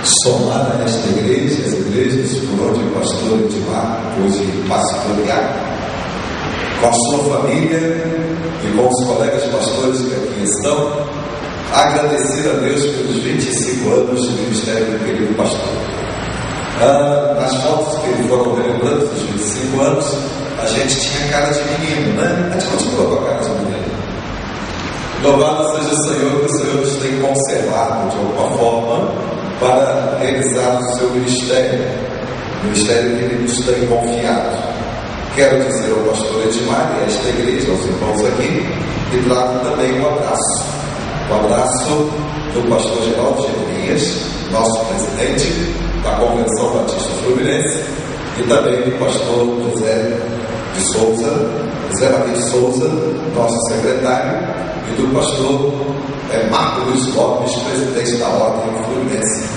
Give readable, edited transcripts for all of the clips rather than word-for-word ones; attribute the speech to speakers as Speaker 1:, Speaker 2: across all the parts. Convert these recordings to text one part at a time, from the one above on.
Speaker 1: somar a esta igreja, as igrejas por onde o pastor Edmar pôde pastorear, com a sua família e com os colegas pastores que aqui estão, agradecer a Deus pelos 25 anos de ministério do querido pastor. Nas fotos que foram relembrando dos 25 anos, a gente tinha cara de menino, né? A gente continua com a cara de menino. Louvado seja o Senhor, que o Senhor nos tem conservado de alguma forma para realizar o seu ministério, o ministério que Ele nos tem confiado. Quero dizer ao pastor Edmar e a esta igreja, aos irmãos aqui, e trago também um abraço. Um abraço do pastor Geraldo Jeremias, nosso presidente da Convenção Batista Fluminense, e também do pastor José Maria de Souza, nosso secretário, e do pastor Marco Luiz Gomes, presidente da Ordem Fluminense.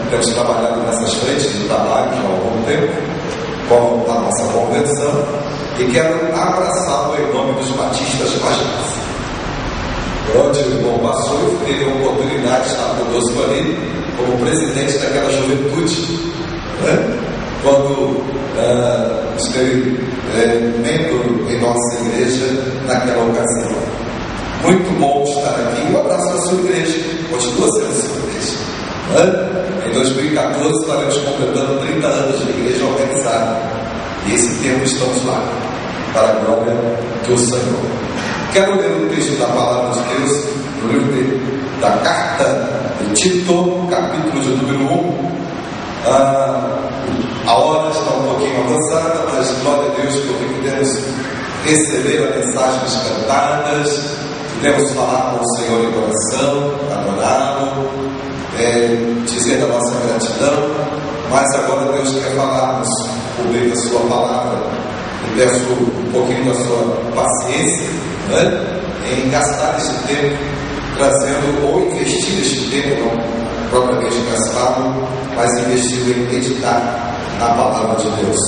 Speaker 1: Temos trabalhado nessas frentes de trabalho já há algum tempo, com a nossa convenção, e quero abraçá-lo em nome dos batistas magis. Onde o irmão passou, eu tive a oportunidade de estar conosco ali, como presidente daquela juventude, quando esteve membro em nossa igreja naquela ocasião. Muito bom estar aqui. Um abraço à sua igreja, continua sendo sua igreja. Em 2014 estaremos completando 30 anos de igreja organizada, e esse tempo estamos lá, para a glória do Senhor. Quero ler o texto da palavra de Deus no livro da carta de Tito, capítulo de número 1. A hora está um pouquinho avançada, mas glória a Deus porque podemos receber as mensagens cantadas, podemos falar com o Senhor em coração, adorá-lo, dizer a nossa gratidão. Mas agora Deus quer falar-nos por meio da sua palavra, e peço um pouquinho da sua paciência em gastar esse tempo trazendo, ou investir este tempo, não propriamente gastado, mas investido em meditar na palavra de Deus.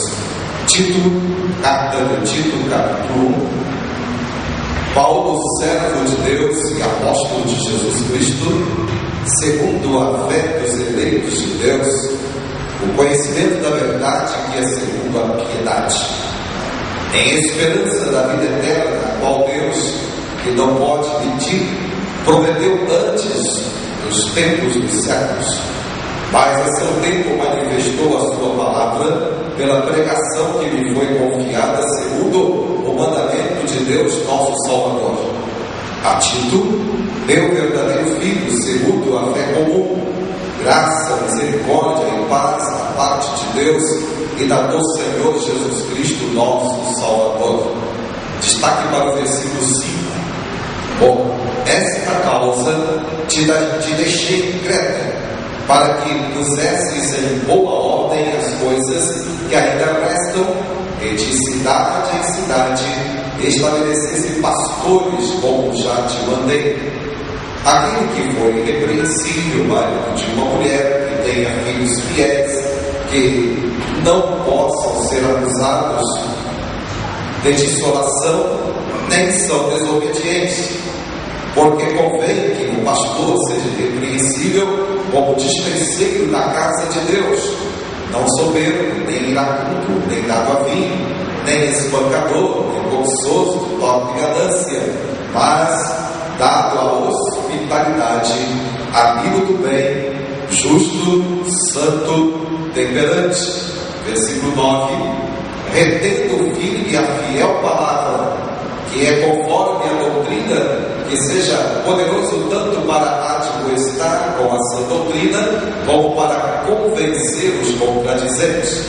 Speaker 1: Carta de Tito, capítulo 1. Paulo, servo de Deus e apóstolo de Jesus Cristo, segundo a fé dos eleitos de Deus, o conhecimento da verdade que é segundo a piedade, em esperança da vida eterna, a qual Deus, que não pode mentir, prometeu antes dos tempos dos séculos, mas a seu tempo manifestou a sua palavra pela pregação que lhe foi confiada segundo o mandamento de Deus, nosso Salvador. A Tito, meu verdadeiro filho, segundo a fé comum, graça, misericórdia e paz da parte de Deus e da do Senhor Jesus Cristo, nosso Salvador. Destaque para o versículo 5. Bom, esta causa te deixei em Creta, para que pusesses em boa ordem as coisas que ainda restam, e de cidade em cidade estabelecesse pastores, como já te mandei. Aquele que foi irrepreensível, marido de uma mulher, que tenha filhos fiéis, que não possam ser acusados de dissolação, nem são desobedientes, porque convém que o pastor seja irrepreensível como dispenseiro da casa de Deus, não soberbo, nem iracundo, nem dado a vinho, nem espancador, nem cobiçoso de torpe ganância, mas dado à hospitalidade, amigo do bem, justo, santo, temperante. Versículo 9. Retendo firme a fiel palavra, que é conforme a doutrina, que seja poderoso tanto para admoestar com a sã doutrina, como para convencer os contradizentes.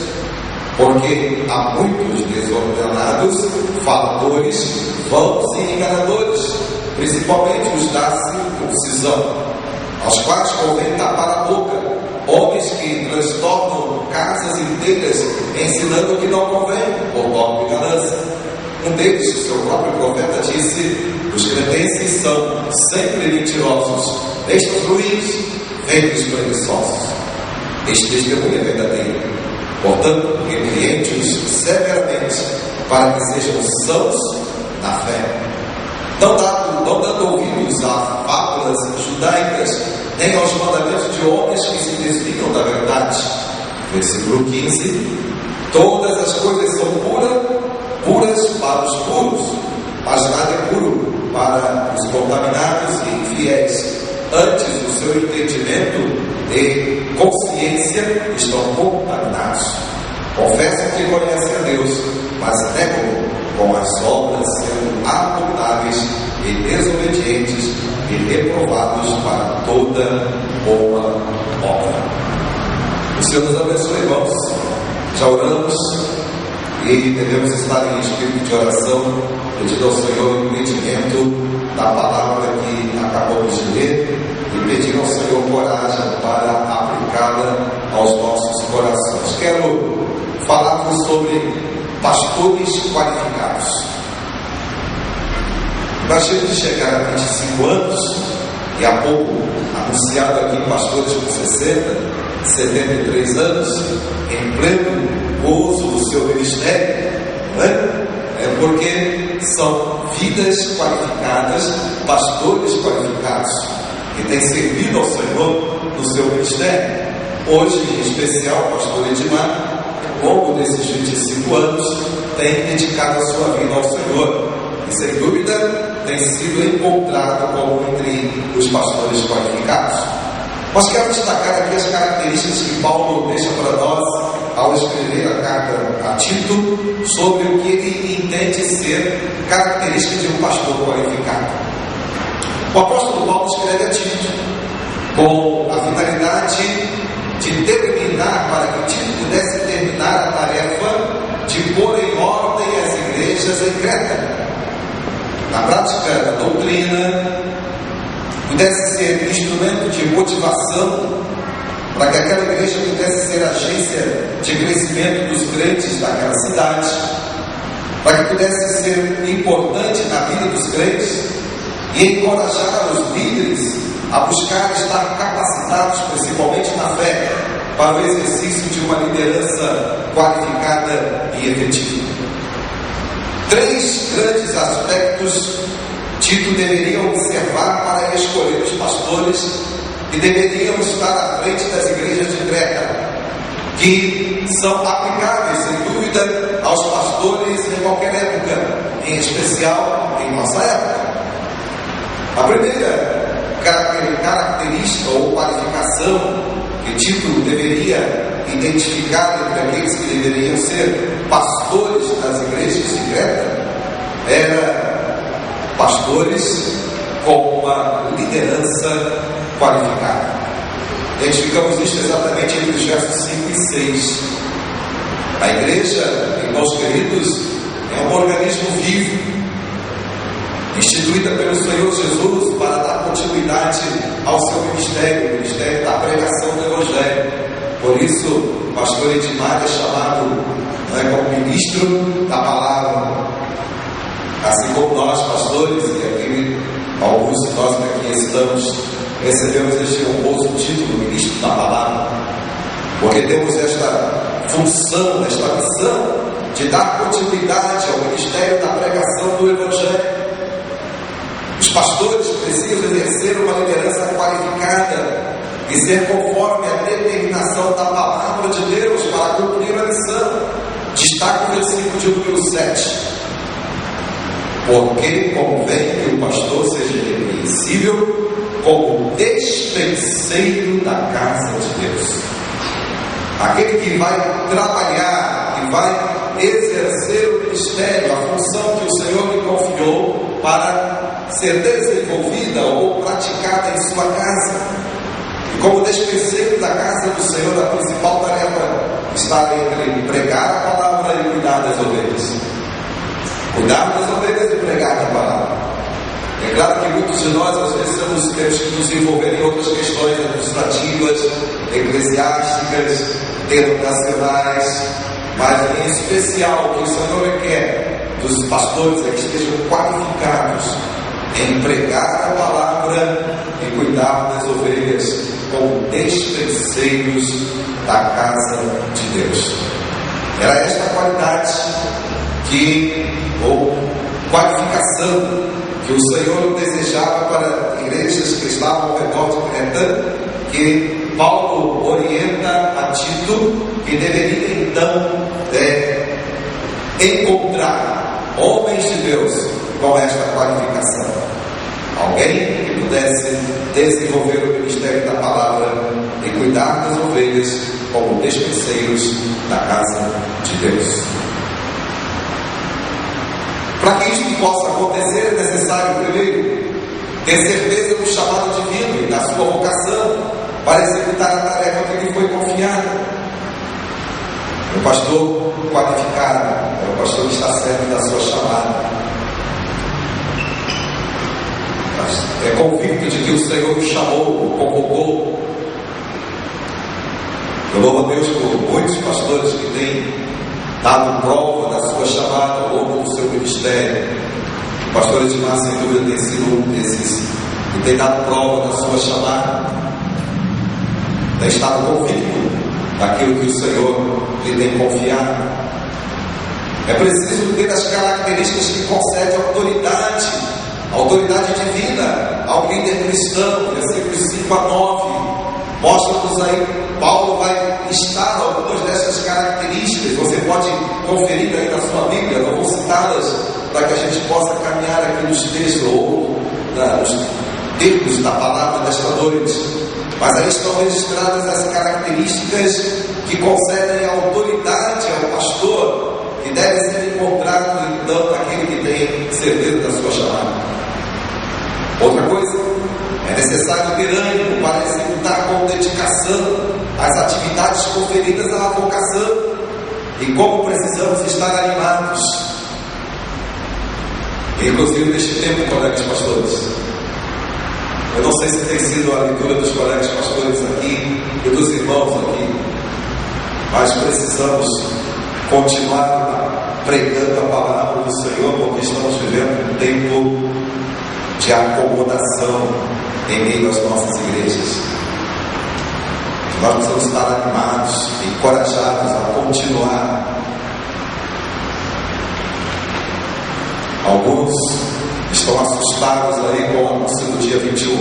Speaker 1: Porque há muitos desordenados, faladores, vãos e enganadores, principalmente os da circuncisão, aos quais convém tapar a boca, homens que transtornam casas inteiras, ensinando o que não convém, por torpe ganância. Um deles, o seu próprio profeta, disse: os cretenses são sempre mentirosos, bestas ruins, ventres preguiçosos. Este testemunho é verdadeiro. Portanto, repreende-os severamente, para que sejam sãos na fé, não dando ouvidos a fábulas judaicas, nem aos mandamentos de homens que se desviam da verdade. Versículo 15: todas as coisas são puras para os puros, mas nada é puro para os contaminados e infiéis. Antes, o seu entendimento e consciência estão contaminados. Confessam que conhecem a Deus, mas negam com as obras, sendo abomináveis e desobedientes e reprovados para toda boa obra. O Senhor nos abençoe, irmãos. Já oramos e devemos estar em espírito de oração, pedindo ao Senhor o entendimento da palavra que acabamos de ler e pedindo ao Senhor coragem para aplicá-la aos nossos corações. Quero falar-vos sobre pastores qualificados. Imagino de chegar a 25 anos e há pouco anunciado aqui pastores com 60, 73 anos, em pleno gozo do seu ministério, não é? É porque são vidas qualificadas, pastores qualificados, que têm servido ao Senhor no seu ministério. Hoje, em especial, o pastor Edmar, ao longo desses 25 anos, tem dedicado a sua vida ao Senhor. E, sem dúvida, tem sido encontrado como entre os pastores qualificados. Mas quero destacar aqui as características que Paulo deixa para nós ao escrever a carta a Tito sobre o que ele entende ser característica de um pastor qualificado. O apóstolo Paulo escreve a Tito com a finalidade de determinar para que Tito pudesse terminar a tarefa de pôr em ordem as igrejas em Creta. Na prática da doutrina, pudesse ser instrumento de motivação para que aquela igreja pudesse ser agência de crescimento dos crentes daquela cidade, para que pudesse ser importante na vida dos crentes e encorajar os líderes a buscar estar capacitados, principalmente na fé, para o exercício de uma liderança qualificada e efetiva. 3 grandes aspectos Tito deveria observar para escolher os pastores que deveriam estar à frente das igrejas de Creta, que são aplicáveis, sem dúvida, aos pastores em qualquer época, em especial em nossa época. A primeira característica ou qualificação que Tito deveria identificar entre aqueles que deveriam ser pastores das igrejas de Creta era pastores com uma liderança qualificada. Identificamos isso exatamente entre os versos 5 e 6. A igreja, irmãos queridos, é um organismo vivo, instituída pelo Senhor Jesus para dar continuidade ao seu ministério, o ministério da pregação do Evangelho. Por isso, o pastor Edmar é chamado como ministro da palavra. Assim como nós, pastores, e aqui alguns de nós que aqui estamos, recebemos este honroso título, ministro da palavra, porque temos esta função, esta missão de dar continuidade ao ministério da pregação do Evangelho. Os pastores precisam exercer uma liderança qualificada e ser conforme a determinação da palavra de Deus para cumprir a missão. Destaca o versículo de número 7. Porque convém que o pastor seja reconhecível como despenseiro da casa de Deus. Aquele que vai trabalhar, que vai exercer o ministério, a função que o Senhor lhe confiou para ser desenvolvida ou praticada em sua casa. E como despenseiro da casa do Senhor, a principal tarefa está entre pregar a palavra e cuidar das ovelhas. Cuidar das ovelhas e pregar a palavra. É claro que muitos de nós às vezes temos que nos envolver em outras questões administrativas, eclesiásticas, nacionais, mas em especial o que o Senhor requer dos pastores é que estejam qualificados em pregar a palavra e cuidar das ovelhas como despenseiros da casa de Deus. Era esta qualidade ou qualificação que o Senhor desejava para igrejas que estavam ao redor de Creta, que Paulo orienta a Tito que deveria então encontrar homens de Deus com esta qualificação. Alguém que pudesse desenvolver o ministério da palavra e cuidar das ovelhas como despenseiros da casa de Deus. Para que isso possa acontecer, é necessário, primeiro, ter certeza do chamado divino e da sua vocação para executar a tarefa que lhe foi confiada. O pastor qualificado é o pastor que está certo da sua chamada. É convicto de que o Senhor o chamou, o convocou. Eu louvo a Deus por muitos pastores que têm dado prova da sua chamada ao longo do seu ministério. O pastor Edmar, sem dúvida, tem sido um desses que tem dado prova da sua chamada, tem estado convicto daquilo que o Senhor lhe tem confiado. É preciso ter as características que concedem autoridade divina ao líder cristão. Versículos 5 a 9 mostra-nos aí, Paulo vai listar algumas dessas características. Você pode conferir aí na sua Bíblia, não vou citá-las para que a gente possa caminhar aqui nos textos ou nos termos da palavra desta noite. Mas aí estão registradas as características que concedem autoridade ao pastor, que deve ser encontrado então naquele que tem certeza da sua chamada. Outra coisa, é necessário ter ânimo para executar com dedicação as atividades conferidas à vocação. E como precisamos estar animados, inclusive neste tempo, colegas pastores. Eu não sei se tem sido a leitura dos colegas pastores aqui e dos irmãos aqui, mas precisamos continuar pregando a palavra do Senhor, porque estamos vivendo um tempo de acomodação em meio às nossas igrejas. Nós precisamos estar animados, encorajados a continuar. Alguns estão assustados aí com o anúncio do dia 21.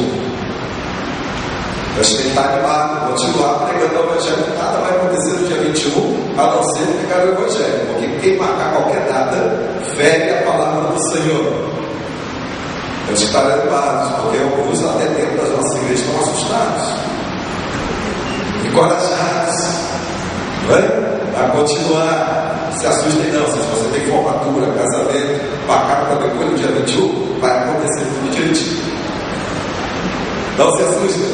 Speaker 1: Eu acho que ele está animado, continuar pregando o Evangelho. Nada vai acontecer no dia 21, a não ser pregar o Evangelho, porque quem marcar qualquer data fere a palavra do Senhor. Eles estarem animados, porque alguns até dentro das nossas igrejas estão assustados, encorajados, não é? A continuar. Se assustem não, se você tem formatura, casamento, marcado para depois do dia 21, vai acontecer tudo direitinho. Não se assustem,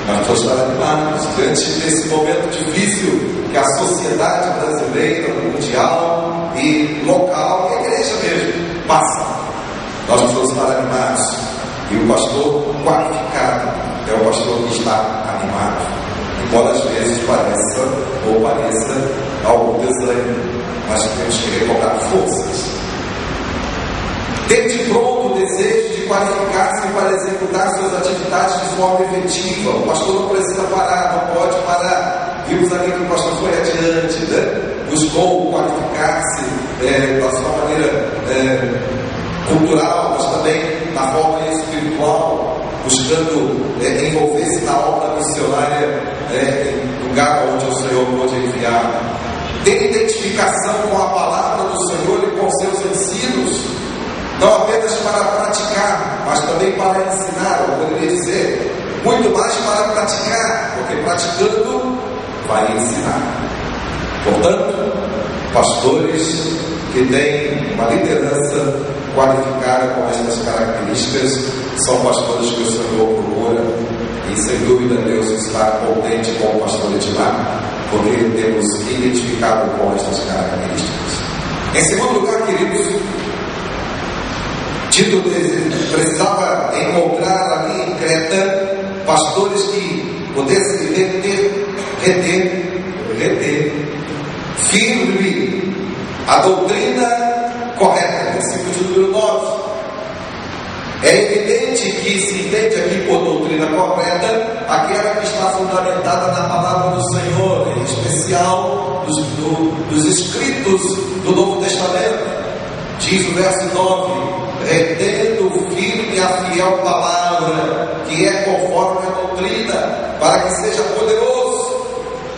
Speaker 1: mas vamos estar animados diante desse momento difícil que a sociedade brasileira, mundial e local, e a igreja mesmo, passa. Nós precisamos estar animados. E o pastor qualificado é o pastor que está animado. Embora às vezes pareça algum desânimo, mas temos que recobrar forças. Ter de pronto o desejo de qualificar-se para executar suas atividades de forma efetiva. O pastor não precisa parar, não pode parar. Vimos aqui que o pastor foi adiante, né? Buscou qualificar-se da sua maneira cultural, mas também na forma espiritual, buscando envolver-se na obra missionária no lugar onde o Senhor pode enviar. Ter identificação com a palavra do Senhor e com seus ensinos, não apenas para praticar, mas também para ensinar. Eu poderia dizer, muito mais para praticar, porque praticando vai ensinar. Portanto, pastores que têm uma liderança qualificada com estas características são pastores que o Senhor procura, e sem dúvida Deus está contente com o pastor Edmar, porque temos identificado com estas características. Em segundo lugar, queridos, Tito precisava encontrar ali em Creta pastores que pudessem reter firme a doutrina correta. Versículo de número 9. É evidente que se entende aqui por doutrina correta aquela que está fundamentada na palavra do Senhor, em especial dos escritos do Novo Testamento. Diz o verso 9: retendo firme edifique a fiel palavra, que é conforme a doutrina, para que seja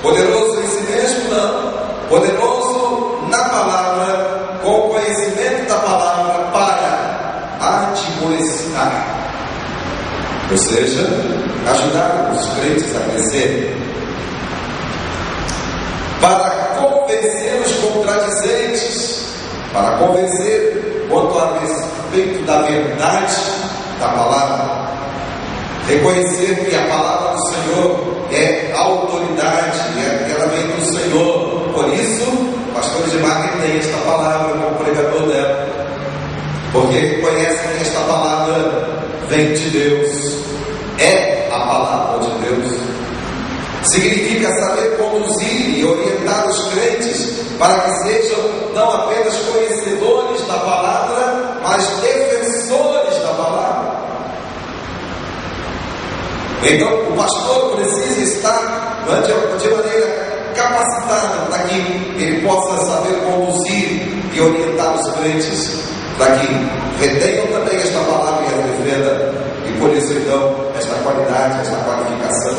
Speaker 1: poderoso em si mesmo não, poderoso na palavra, com o conhecimento da palavra, para admoestar, ou seja, ajudar os crentes a crescer, para convencer os contradizentes, para convencer quanto a respeito da verdade da palavra, reconhecer que a palavra do Senhor é autoridade, ela vem do Senhor. Por isso, o pastor Edmar tem esta palavra como pregador dela, porque conhecem que esta palavra vem de Deus, é a palavra de Deus. Significa saber conduzir e orientar os crentes para que sejam não apenas conhecedores da palavra, mas defensores da palavra. Então o pastor precisa estar de maneira capacitada para que ele possa saber conduzir e orientar os crentes, para que retenham também esta palavra e a defendam, e por isso então esta qualidade, esta qualificação.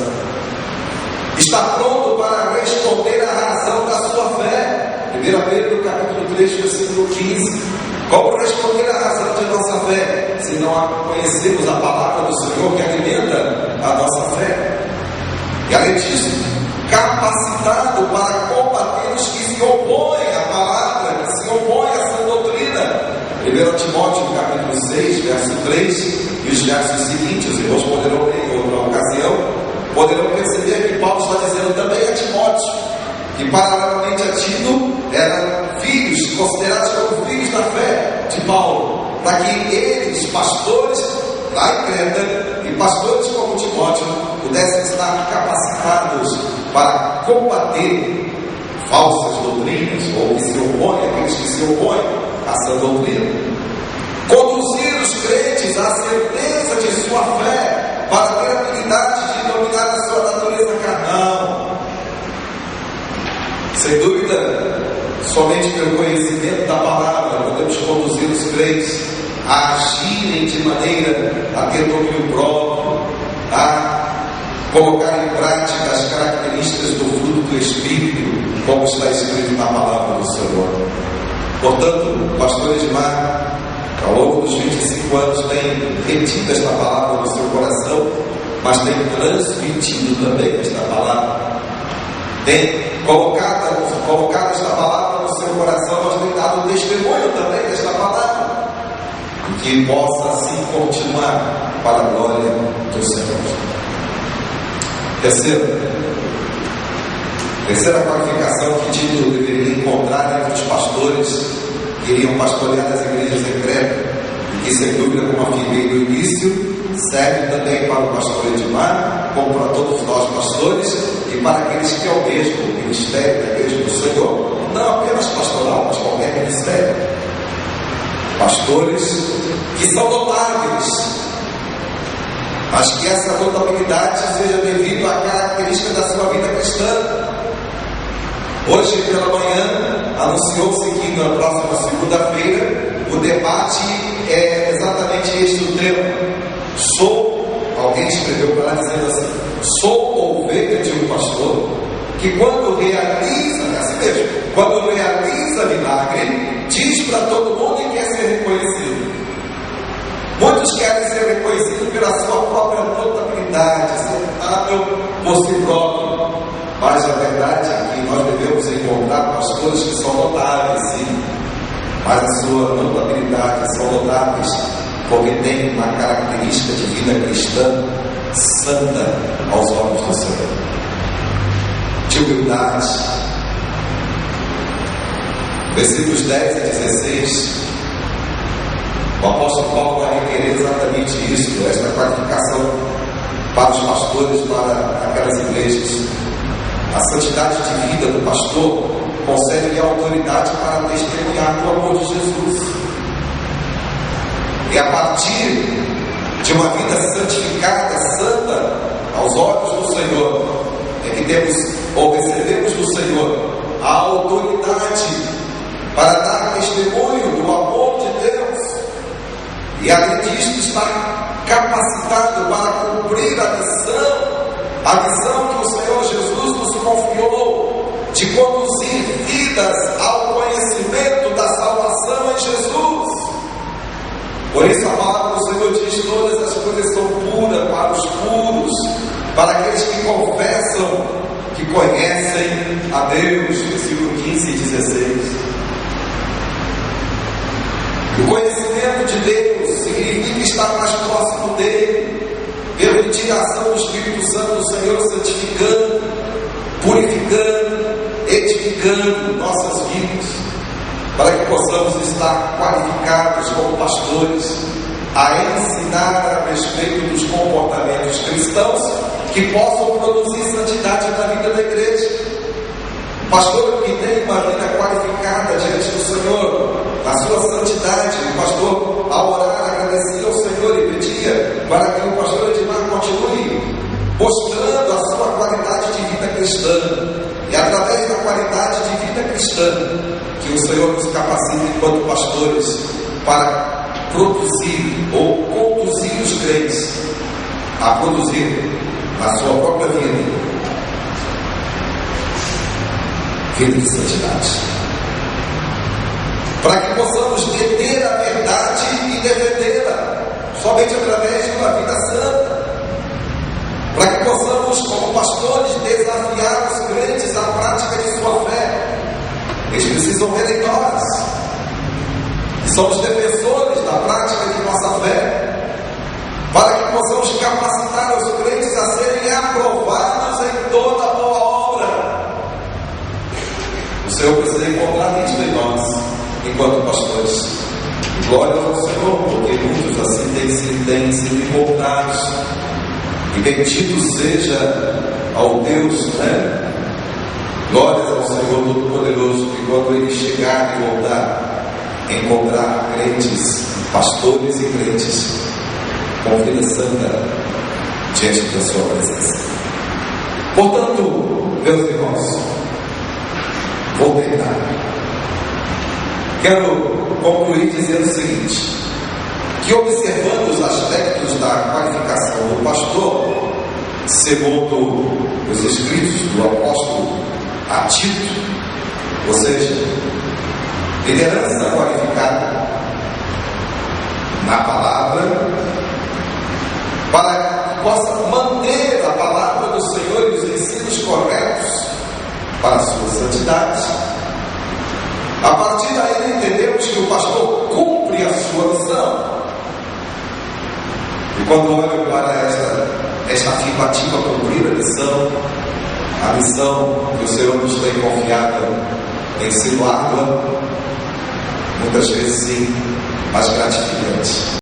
Speaker 1: Está pronto para responder à razão da sua fé. 1 Pedro capítulo 3, versículo 15. Como responder à razão de nossa fé, se não conhecemos a palavra do Senhor que alimenta a nossa fé? E além disso, capacitado para combater os que se opõem à palavra, que se opõem à sã doutrina. 1 Timóteo capítulo 6, verso 3, e os versos seguintes, os irmãos poderão ler em outra ocasião, poderão perceber que Paulo está dizendo também a Timóteo, que paralelamente a Tito eram filhos, considerados como filhos da fé de Paulo, para que eles, pastores lá em Creta, e pastores como Timóteo, pudessem estar capacitados para combater falsas doutrinas, ou que se opõem, aqueles que se opõem a essa doutrina, conduzir os crentes à certeza de sua fé, para ter a habilidade de dominar a sua natureza carnal. Sem dúvida, somente pelo conhecimento da palavra podemos conduzir os crentes a agirem de maneira a ter domínio próprio, a colocar em prática as características do fruto do Espírito, como está escrito na palavra do Senhor. Portanto, o pastor Edmar, ao longo dos 25 anos, tem retido esta palavra no seu coração, mas tem transmitido também esta palavra, tem colocado esta palavra no seu coração, mas tem dado testemunho também desta palavra, e que possa assim continuar para a glória do Senhor. Terceira qualificação que Tito deveria encontrar entre os pastores que iriam pastorear as igrejas em Creta, e que sem dúvida, como afirmei no início, serve também para o pastor Edmar, como para todos nós pastores, e para aqueles que almejam o ministério da igreja do Senhor, não apenas pastoral, mas qualquer ministério. Pastores que são notáveis, mas que essa notabilidade seja devido à característica da sua vida cristã. Hoje pela manhã anunciou-se que na próxima segunda-feira o debate é exatamente este o tema. Alguém escreveu para lá dizendo assim: sou ovelha de um pastor que quando realiza, assim mesmo, quando realiza milagre, diz para todo mundo e quer ser reconhecido. Muitos querem ser reconhecidos pela sua própria notabilidade, ser notável por si próprio. Mas a verdade é que nós devemos encontrar pastores que são notáveis, sim, mas a sua notabilidade são notáveis porque tem uma característica de vida cristã santa aos olhos do Senhor, de humildade. Versículos 10 e 16, o apóstolo Paulo vai requerer exatamente isso, esta qualificação para os pastores, para aquelas igrejas. A santidade de vida do pastor concede-lhe a autoridade para testemunhar o amor de Jesus. E a partir de uma vida santificada, santa, aos olhos do Senhor, é que temos ou recebemos do Senhor a autoridade para dar testemunho do amor de Deus. E além disso, está capacitado para cumprir a missão que o Senhor Jesus nos confiou, de conduzir vidas ao conhecimento da salvação em Jesus. Por isso a palavra do Senhor diz: todas as coisas são puras para os puros, para aqueles que confessam que conhecem a Deus. Versículo 15 e 16. O conhecimento de Deus significa estar mais próximo dele, permitir a ação do Espírito Santo do Senhor, santificando, purificando, edificando nossas vidas, para que possamos estar qualificados como pastores a ensinar a respeito dos comportamentos cristãos que possam produzir santidade na vida da igreja. O pastor que tem uma vida qualificada diante do Senhor, na sua santidade, o pastor, ao orar, agradecia ao Senhor e pedia para que o pastor Edmar continue mostrando a sua qualidade de vida cristã. E através da qualidade de vida cristã, que o Senhor nos capacita enquanto pastores para produzir ou conduzir os crentes a produzir na sua própria vida de santidade, para que possamos deter a verdade e defendê-la somente através de uma vida santa, para que possamos, como pastores, desafiar os crentes à prática de sua fé. Eles precisam ver em nós que somos defensores da prática de nossa fé, para que possamos capacitar os crentes a serem aprovados em toda boa obra. O Senhor precisa encontrar isso em nós, enquanto pastores. Glória ao Senhor, porque muitos assim têm sido encontrados. E bendito seja ao Deus, né? Glórias ao Senhor Todo-Poderoso, que quando Ele chegar e voltar, encontrar crentes, pastores e crentes com vida santa diante da sua presença. Portanto, meus irmãos, vou terminar. Quero concluir dizendo o seguinte: que observando os aspectos da qualificação do pastor, segundo os escritos do apóstolo a Tito, ou seja, liderança qualificada na palavra, para que possa manter a palavra do Senhor e os ensinos corretos para a sua santidade. A partir daí entendemos que o pastor cumpre a sua missão. E quando olho para esta afirmativa, cumprir a missão que o Senhor nos tem confiado tem sido árdua, muitas vezes sim, mas gratificante.